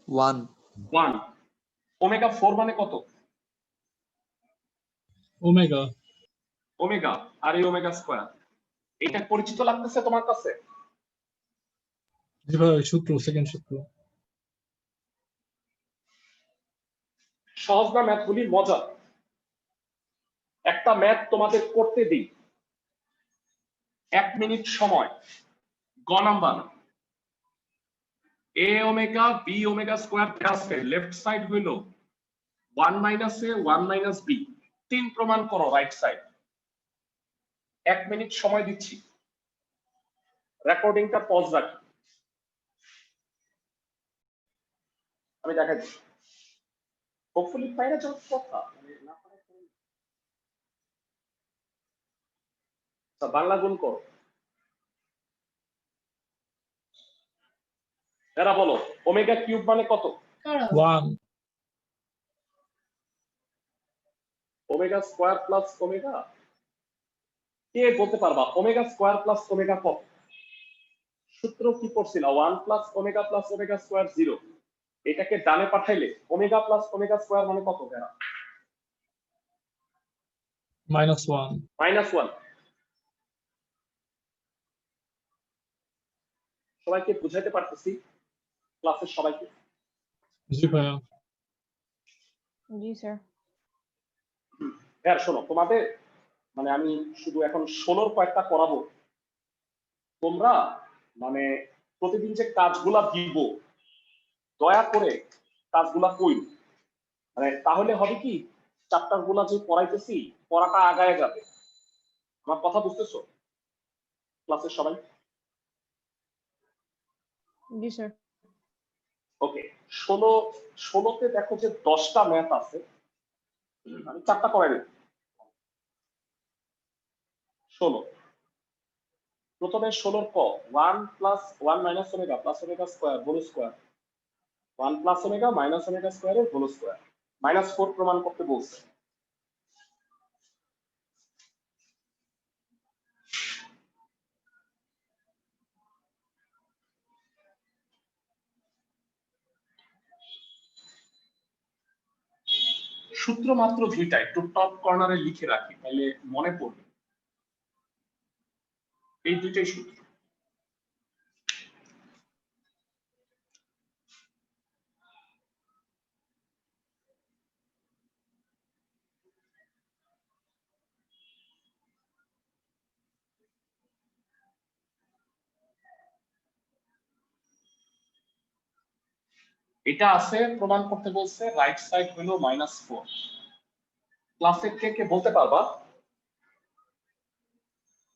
1 1। ওমেগা 4 মানে কত? ওমেগা। ওমেগা আর এই ওমেগা স্কয়ার। এটা পরিচিত লাগতেছে তোমার কাছে? জি ভাইয়া, সূত্র, সেকেন্ড সূত্র। সহজ না ম্যাথগুলি? মজা। একটা ম্যাথ তোমাদের করতে দিই, 1 মিনিট সময়। গ number a omega b omega square আছে, লেফট সাইড হইল 1 মাইনাস এ 1 মাইনাস বি। 3 প্রমাণ করো রাইট সাইড। 1 মিনিট সময় দিচ্ছি, রেকর্ডিংটা পজ রাখি, আমি দেখাই দিচ্ছি। হোপফুলি পাইরা যাওয়ার কথা, মানে না পারা কোনো- আচ্ছা, বাংলা গুণ করো। এরা বলো ওমেগা কিউব মানে কত? 1 ওমেগা স্কয়ার প্লাস ওমেগা। কে বলতে পারবা ওমেগা স্কয়ার প্লাস ওমেগা কত? সূত্র কি পড়ছিল? 1 plus omega plus omega square 0। এটাকে ডানে পাঠাইলে ওমেগা প্লাস ওমেগা স্কয়ার মানে কত? এরা -1। -1। সবাইকে বুঝাইতে পারতেছি? ক্লাসের সবাইকে? জি ভাইয়া। জি স্যার। হ্যাঁ শোনো, তোমাদের মানে আমি শুধু এখন 16 কয়েকটা করাবো। তোমরা মানে প্রতিদিন যে কাজগুলা দিব, দয়া করে কাজগুলা কই, মানে তাহলে হবে কি চ্যাপ্টার গুলা যে পড়াইতেছি পড়াটা আগায় যাবে। আমার কথা বুঝতেছো ক্লাসের সবাই? জি স্যার। ওকে, 16তে দেখো যে 10টা ম্যাথ আছে, আমি 4টা করাই দেব। 16 প্রথমে 16 ক 1 plus 1 minus omega plus omega square whole square, 1 plus omega minus omega স্কয়ারের হোল স্কয়ার, -4 প্রমাণ করতে বলছে। সূত্র মাত্র 2টা, একটু টপ কর্নারে লিখে রাখি তাহলে মনে পড়বে। এই দুইটাই সূত্র। এটা আছে প্রমাণ করতে বলছে, রাইট সাইড হলো -4। ক্লাসে কে কে বলতে পারবা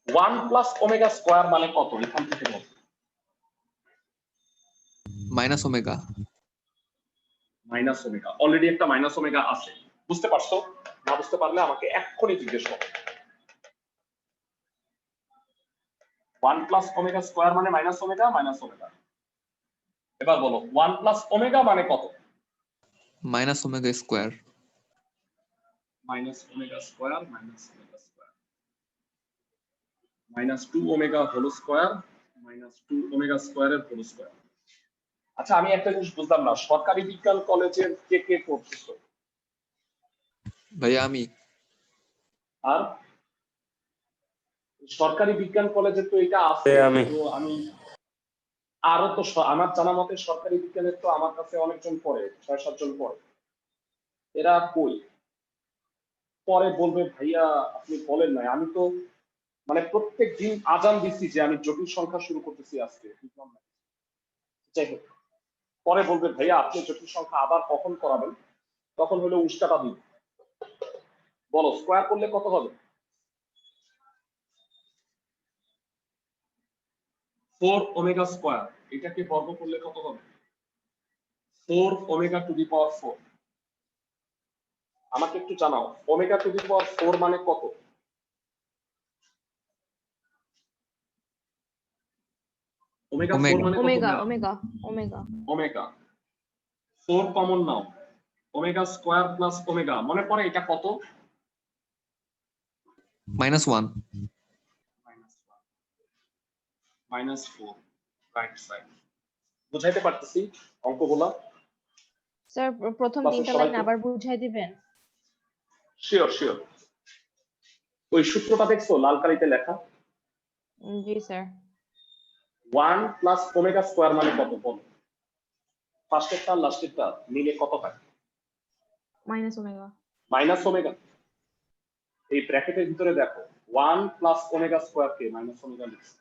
1 প্লাস ওমেগা স্কয়ার মানে কত? এখান থেকে বল। Minus omega. Minus omega, already একটা মাইনাস ওমেগা আছে। বুঝতে পারছো? না বুঝতে পারলে আমাকে এক্ষুনি জিজ্ঞেস করো। 1 প্লাস ওমেগা স্কয়ার মানে মাইনাস ওমেগা, মাইনাস ওমেগা। এবার বলো 1 প্লাস ওমেগা মানে কত? Minus omega square. Minus omega square, minus omega square, minus 2 omega whole square, minus 2 omega স্কয়ারের হোল স্কয়ার। আচ্ছা, আমি একটা জিনিস বুঝলাম না, সরকারি বিজ্ঞান কলেজের কে কে পড়তেছো? ভাইয়া আমি। আর সরকারি বিজ্ঞান কলেজে তো এটা আছে। তো আমি আরো তো আমার জানা মতে সরকারি বিজ্ঞানের তো আমার কাছে অনেকজন পড়ে, 6-7 জন পড়ে। এরা কই? পরে বলবে ভাইয়া আপনি বলেন নাই। আমি তো মানে প্রত্যেক দিন আজান দিচ্ছি যে আমি জটিল সংখ্যা শুরু করতেছি আজকে, বুঝলাম না। যাই হোক, পরে বলবে ভাইয়া আপনি জটিল সংখ্যা আবার কখন করাবেন? তখন হলো উষ্টাটা দিন। বলো স্কোয়ার করলে কত হবে? 4 ওমেগা স্কোয়ার। এটাকে বর্গ করলে কত হবে? 4 ওমেগা টু দি পাওয়ার 4। আমাকে একটু জানাও ওমেগা টু দি পাওয়ার 4 মানে কত? Omega 4 omega. মানে কত? Omega omega omega omega 4 common নাও, ওমেগা স্কোয়ার প্লাস ওমেগা, মনে পড়ে এটা কত? -1। -4 রাইট সাইড। বুঝাইতে পারতেছি অঙ্কগুলা? স্যার প্রথম ক্লাসের 3টা লাইন সবাইকে আবার বুঝাই দিবেন? Sure sure. ওই সূত্রটা দেখছো লাল কালিতে লেখা? জি স্যার। 1 প্লাস ওমেগা স্কোয়ার মানে কত? বল, ফার্স্টেরটা লাস্টেরটা মিলে কত হয়? Minus omega. Minus omega. এই ব্র্যাকেটের ভিতরে দেখো 1 প্লাস ওমেগা স্কোয়ার কে মাইনাস ওমেগা লিখছে,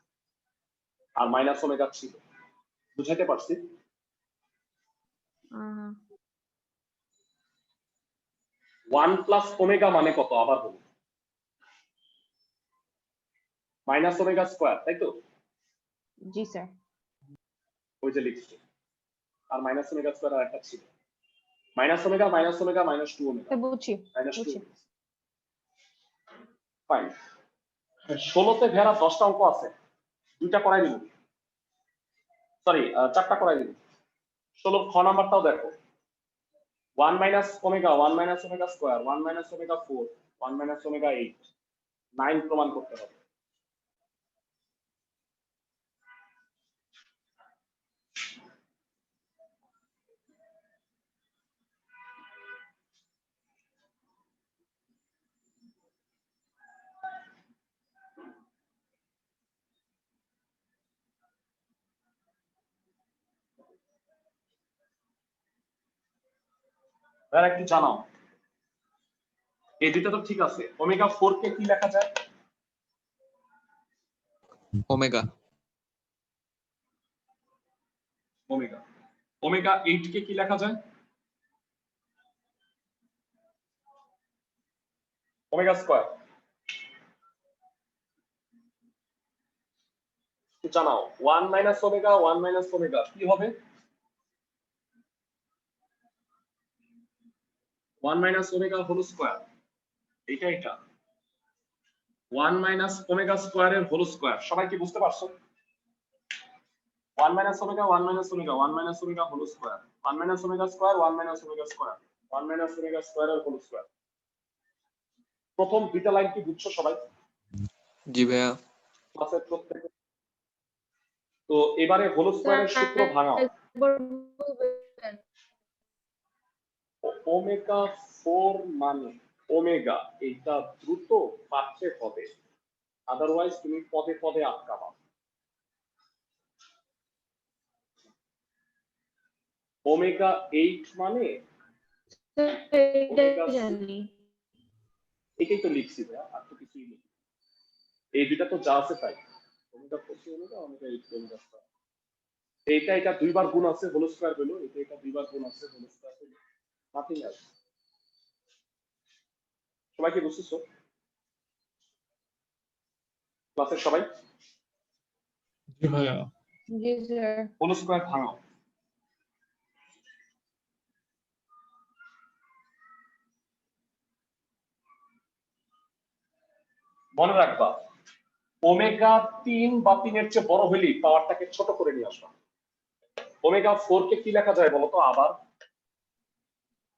আর মাইনাস ওমেগা ছিল। বুঝাইতে পারছি? 1 প্লাস ওমেগা মানে কত আবার বলুন? মাইনাস ওমেগা স্কোয়ার, তাই তো? জি স্যার। ওই যে লিখছি, আর মাইনাস ওমেগা স্কোয়ার আর একটা ছিল। Minus omega minus omega minus 2 omega বুঝছি মাইনাস 2। বুঝছি। ফাইন। 16তে ভেড়া 10টা অঙ্ক আছে, 2টা করাই দিব, সরি 4টা করাই দিব। 16 খ নাম্বারটাও দেখো, 1 minus omega 1 minus omega square 1 minus omega 4 1 minus omega 8 9 প্রমাণ করতে হবে। আর একটু জানাও, এই দুটো তো ঠিক আছে। ওমেগা 4 কে কি লেখা যায়? ওমেগা। ওমেগা। ওমেগা 8 কে কি লেখা যায়? Omega square. জানাও 1 মাইনাস ওমেগা 1 মাইনাস ওমেগা কি হবে? 1 মাইনাস ওমেগা হোল স্কয়ার, এটা এটা 1 মাইনাস ওমেগা স্কয়ারের হোল স্কয়ার। সবাই কি বুঝতে পারছো? 1 minus omega 1 minus omega 1 minus omega whole square 1 minus omega square 1 minus omega square 1 minus omega স্কয়ারের হোল স্কয়ার। প্রথম দুইটা লাইন কি বুঝছো সবাই? জি ভাইয়া। ক্লাসের প্রত্যেক। তো এবারে হোল স্কয়ারের সূত্র ভাঙাও। ওমেগা 4 মানে ওমেগা, এটা দ্রুত পাচ্ছে হবে, আদারওয়াইজ তুমি পদে পদে আটকাবা। ওমেগা 8 মানে জানি এটাই তো লিখছি ভাইয়া, আর তো কিছুই নেই। এই দুইটা তো যা আছে তাই। Omega 4 omega omega 8 omega square. এটা দুইবার গুণ আছে হোল স্কয়ার হলো, এটা দুইবার গুণ আছে হোল স্কয়ার হলো। Nothing else. সবাই কি বুঝতেছো? ক্লাসের সবাই জি ভাইয়া। জি স্যার হোল স্কয়ার ভাঙাও। মনে রাখবা ওমেগা 3 বা 3-এর চেয়ে বড় হলেই পাওয়ারটাকে ছোট করে নিয়ে আসবা। ওমেগা 4 কে কি লেখা যায় বলতো আবার?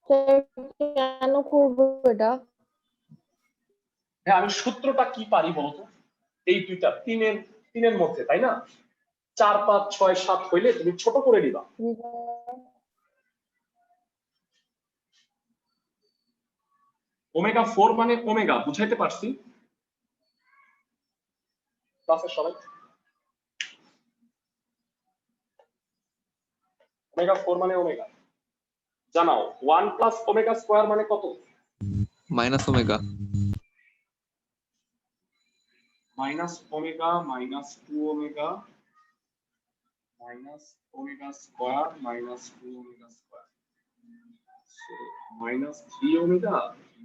স্যার কেন করবো এটা? হ্যাঁ, আমি সূত্রটা কি পারি বলতো? এই দুইটা তিনের মধ্যে, তাই না? 4 5 6 7 হইলে তুমি ছোট করে নিবা। ওমেগা 4 মানে ওমেগা, বুঝাইতে পারছি? ক্লাসের সবাই ওমেগা 4 মানে ওমেগা জানাও। 1 প্লাস ওমেগা স্কয়ার মানে কত? Minus omega minus omega minus 2 omega minus omega square minus 2 omega square, minus 3 omega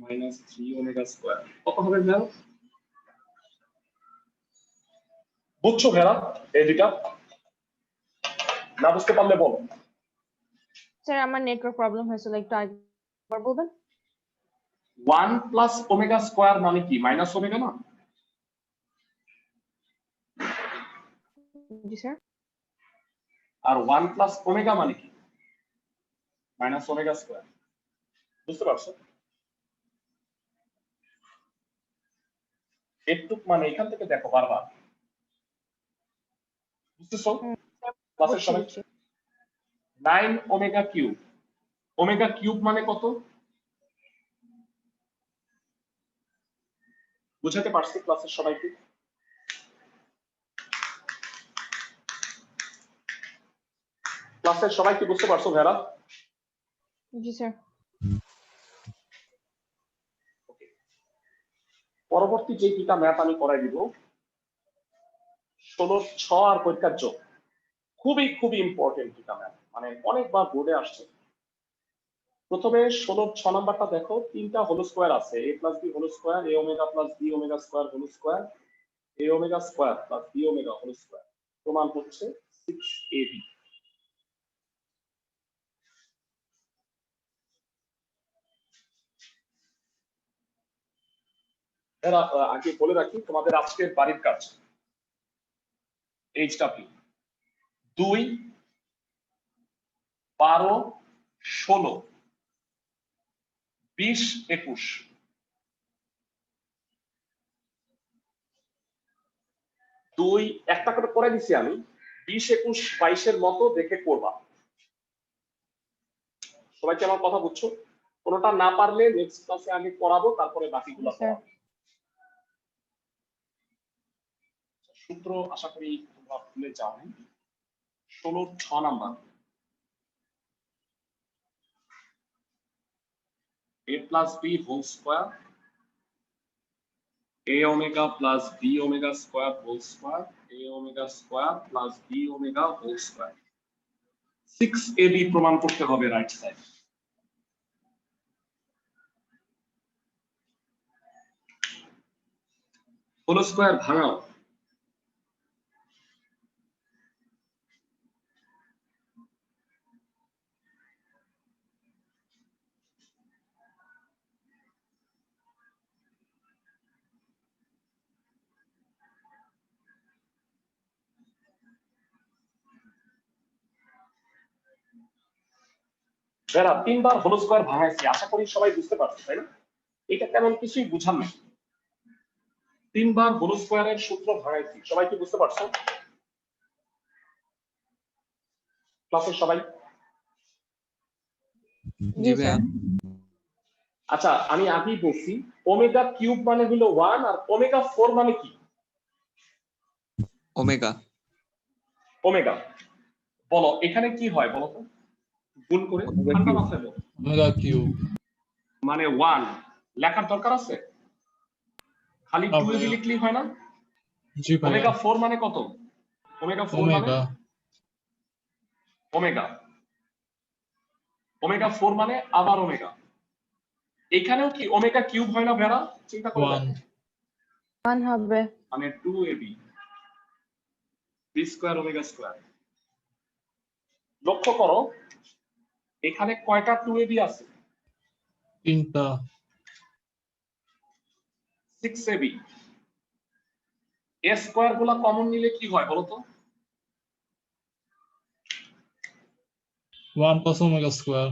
minus 3 omega square. কত হবে ভেড়া? বুঝছো ভেড়া এই দুইটা? না বুঝতে পারলে বলো। স্যার আমার নেটওয়ার্ক প্রবলেম হয়েছিল, একটু আরেকবার বলবেন? 1 প্লাস ওমেগা স্কয়ার মানে কি? মাইনাস ওমেগা না? জি স্যার। আর 1 প্লাস ওমেগা মানে কি? Minus omega square. বুঝতে পারছো? একটু মানে এখান থেকে দেখো বারবার। বুঝতেছো? ক্লাসের সবাই 9 ওমেগা কিউব। ওমেগা কিউব মানে কত? বুঝাতে পারছি ক্লাসের সবাইকে? ক্লাসের সবাই কি বুঝতে পারছো ভেড়া? জি স্যার। পরবর্তী যে দুটা ম্যাথ আমি করাই দিব 16 6 আর পরীক্ষার যোগ, খুবই খুবই ইম্পর্টেন্ট দুটা ম্যাথ, মানে অনেকবার বোর্ডে আসছে। প্রথমে 16 6 নাম্বারটা দেখো, তিনটা হোল স্কয়ার আছে, a plus b whole square, a omega plus b omega square whole square, a omega square plus b omega whole square, প্রমাণ হচ্ছে 6ab। এরা আগে বলে রাখি তোমাদের আজকের বাড়ির কাজ এইচডব্লিউ 2 12 16 20 21 2 একটা করে পড়ে দিছি আমি, 20 21 22-এর মতো দেখে করবা। সবাই কি আমার কথা বুঝছো? কোনোটা না পারলে নেক্সট ক্লাসে আগে পড়াবো, তারপরে বাকিগুলো স্যার। পড়াবো। সূত্র আশা করি তোমরা ভুলে যাও। 16 6 number, a plus b whole square, a omega plus b omega square whole square, a omega square plus b omega whole square। 6ab প্রমাণ করতে হবে রাইট সাইড। হোল স্কয়ার ভাঙাও। যারা তিনবার হোল স্কয়ার ভাঙাইছি, আশা করি সবাই বুঝতে পারছো, তাই না? এটা তেমন কিছুই বুঝার না। তিনবার হোল স্কয়ারের সূত্র ভাঙাইছি, সবাই কি বুঝতে পারছো? ক্লাসের সবাই? জি ভাইয়া। আচ্ছা আমি আগেই বলছি ওমেগা কিউব মানে হলো 1 আর ওমেগা 4 মানে কি? Omega omega. বলো এখানে কি হয় বলো তো, গুণ করে ঠান্ডা মাথায় বলো। Omega cube. মানে 1 লেখার দরকার আছে, খালি হ্যাঁ 2ab ভাইয়া। লিখলেই হয় না? জি ভাইয়া। ওমেগা 4 মানে কত? ওমেগা 4 মানে ওমেগা ওমেগা, ওমেগা 4 মানে আবার ওমেগা। এখানেও কি ওমেগা কিউব হয় না ভেড়া? চিন্তা করে 1 দেখো। 1 হবে। মানে 2ab B square omega square. লক্ষ্য করো এখানে কয়টা 2ab আছে? 3টা। 6ab। এ স্কয়ার গুলা কমন নিলে কি হয় বলো তো? 1 plus omega square.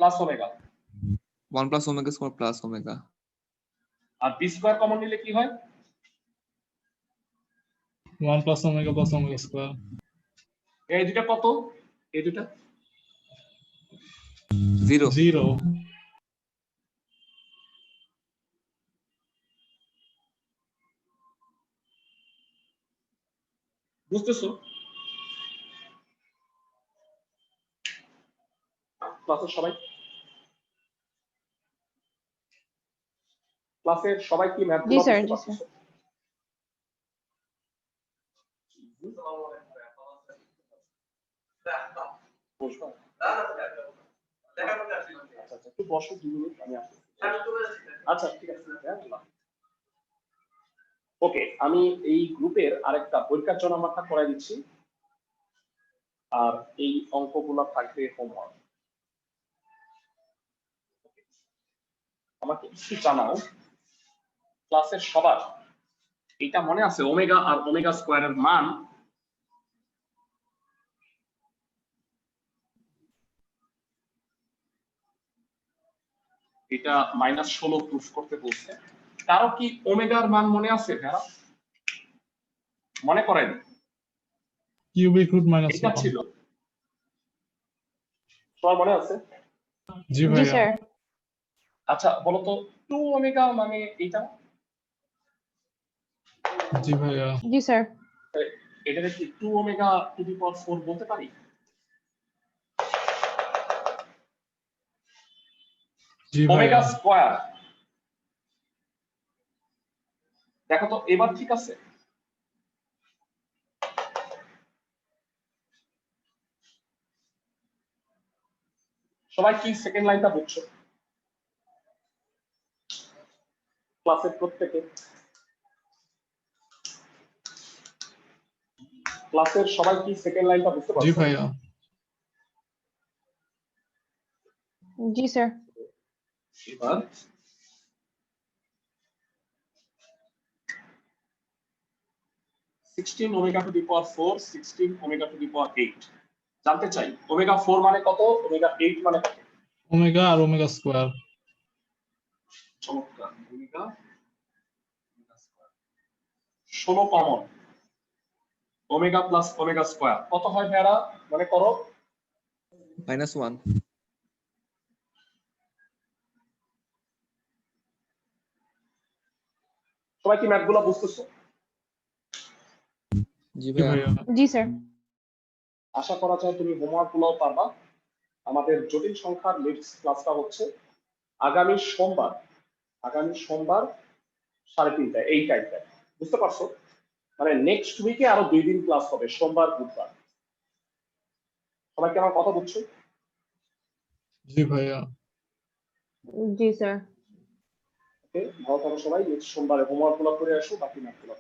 Plus omega. 1 plus omega square plus omega. আর বি স্কয়ার কমন নিলে কি হয়? 1 plus ওমেগা স্কয়ার। এই দুটা কত? এই দুটা 0 0 বুঝতেছো? ক্লাসের সবাই, ক্লাসের সবাই কি ম্যাথ জি গুলো স্যার, বুঝতে জি পারছো? বসবা? আচ্ছা, একটু বসো 2 মিনিট, আমি আসছি। আচ্ছা ঠিক আছে, ওকে। আমি এই গ্রুপের আরেকটা পরীক্ষার জন্য আমরা করাই দিচ্ছি, আর এই অঙ্কগুলো থাকবে হোমওয়ার্ক। আমাকে একটু জানাও ক্লাসের সবার এটা মনে আছে ওমেগা আর ওমেগা স্কয়ারের মান এটা -16 প্রুফ করতে বলছে। কারো কি ওমেগার মান মনে আছে ভেড়া? মনে করেন কিউবিক রুট মাইনাস এটা 1। ছিল, সবার মনে আছে? জি জি ভাইয়া। স্যার। আচ্ছা বলো তো 2 ওমেগা মানে এটা? জি ভাইয়া। জি স্যার। এটাকে কি 2 ওমেগা টু দি পাওয়ার 4 বলতে পারি? জি ওমেগা ভাইয়া। স্কয়ার, দেখো তো এবার ঠিক আছে? সবাই কি সেকেন্ড লাইনটা বুঝছো? ক্লাসের প্রত্যেকে, ক্লাসের সবাই কি সেকেন্ড লাইনটা বুঝতে জি পারছো? ভাইয়া। জি স্যার। এবার sixteen omega to the power 4, 16 omega to the power 8 জানতে চাই ওমেগা 4 মানে কত, ওমেগা 8 মানে কত? ওমেগা আর ওমেগা স্কয়ার। চমৎকার। Omega 16 common, omega plus omega square কত হয় ভেড়া মনে করো? -1 সবাই কি ম্যাথগুলো বুঝতেছো? জি জি ভাইয়া। ভাইয়া। জি স্যার। আশা করা যায় তুমি হোমওয়ার্ক গুলোও পারবা। আমাদের জটিল সংখ্যার নেক্সট ক্লাসটা হচ্ছে আগামী সোমবার, আগামী সোমবার 3:30 এই টাইমটায়, বুঝতে পারছো? মানে নেক্সট উইকে আরো 2 দিন ক্লাস হবে, সোমবার বুধবার। সবাই কি আমার কথা বুঝছো? জি ভাইয়া। জি স্যার। ওকে, ভালো থাকো সবাই। নেক্সট সোমবারে হোমওয়ার্ক গুলো করে আসো, বাকি ম্যাথগুলো